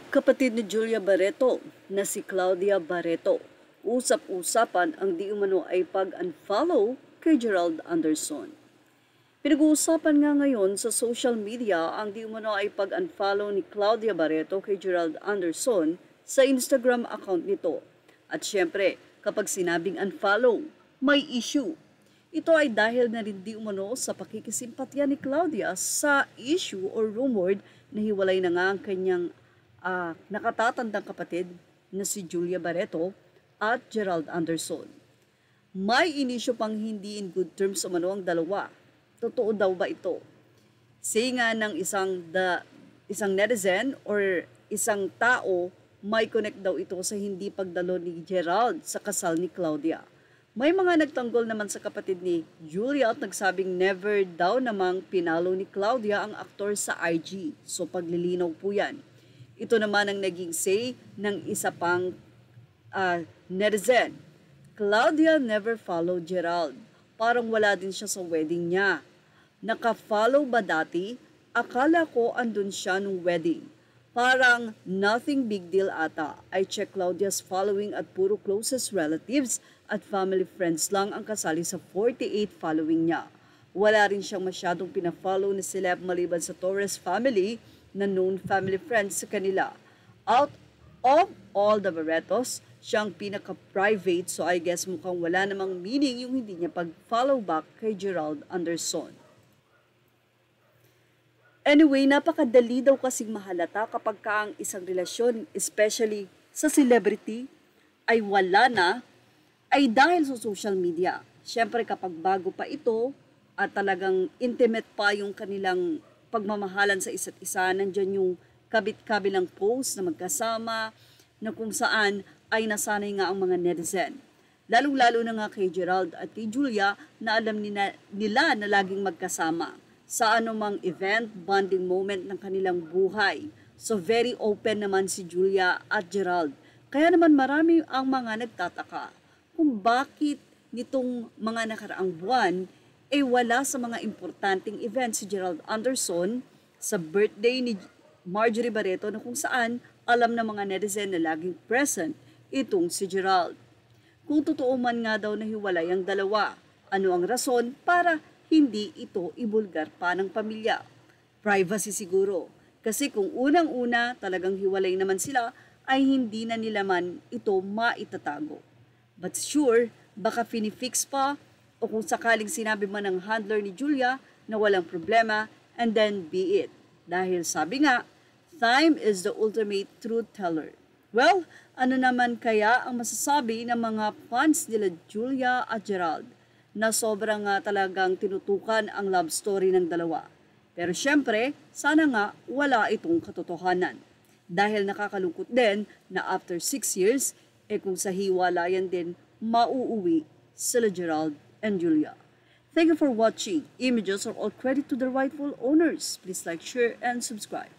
Kapatid ni Julia Barreto na si Claudia Barreto, usap-usapan ang di umano ay pag-unfollow kay Gerald Anderson. Pinag-uusapan nga ngayon sa social media ang di umano ay pag-unfollow ni Claudia Barreto kay Gerald Anderson sa Instagram account nito. At syempre, kapag sinabing unfollow, may issue. Ito ay dahil na rin di umano sa pakikisimpatya ni Claudia sa issue or rumored na hiwalay na nga ang kanyang nakatatandang kapatid na si Julia Barreto at Gerald Anderson. May inisyo pang hindi in good terms umano ang dalawa. Totoo daw ba ito? Say nga ng isang netizen or isang tao, may connect daw ito sa hindi pagdalo ni Gerald sa kasal ni Claudia. May mga nagtanggol naman sa kapatid ni Julia at nagsabing never daw namang pinalo ni Claudia ang aktor sa IG. So paglilinaw po yan. Ito naman ang naging say ng isa pang netizen. Claudia never followed Gerald. Parang wala din siya sa wedding niya. Naka-follow ba dati? Akala ko andun siya nung wedding. Parang nothing big deal ata. I check Claudia's following at puro closest relatives at family friends lang ang kasali sa 48 following niya. Wala rin siyang masyadong pina-follow na celeb maliban sa Torres family na known family friends sa kanila. Out of all the Barretos, siyang pinaka-private, so I guess mukhang wala namang meaning yung hindi niya pag-follow back kay Gerald Anderson. Anyway, napakadali daw kasing mahalata kapag ka ang isang relasyon, especially sa celebrity, ay wala na, ay dahil sa social media. Siyempre kapag bago pa ito at talagang intimate pa yung kanilang pagmamahalan sa isa't isa, nandyan yung kabit-kabilang post na magkasama na kung saan ay nasanay nga ang mga netizen. Lalong-lalo na nga kay Gerald at kay Julia na alam nila na laging magkasama sa anumang event, bonding moment ng kanilang buhay. So very open naman si Julia at Gerald. Kaya naman marami ang mga nagtataka kung bakit nitong mga nakaraang buwan wala sa mga importanteng event si Gerald Anderson sa birthday ni Marjorie Barreto na kung saan alam ng mga netizen na laging present itong si Gerald. Kung totoo man nga daw na hiwalay ang dalawa, ano ang rason para hindi ito ibulgar pa ng pamilya? Privacy siguro. Kasi kung unang-una talagang hiwalay naman sila, ay hindi na nila man ito maitatago. But sure, baka finifix pa o kung sakaling sinabi man ng handler ni Julia na walang problema and then be it. Dahil sabi nga, time is the ultimate truth teller. Well, ano naman kaya ang masasabi ng mga fans nila Julia at Gerald na sobrang talagang tinutukan ang love story ng dalawa. Pero syempre, sana nga wala itong katotohanan. Dahil nakakalungkot din na after 6 years, kung sa hiwalayan din, mauuwi sila Gerald and Julia. Thank you for watching. Images are all credit to the rightful owners. Please like, share, and subscribe.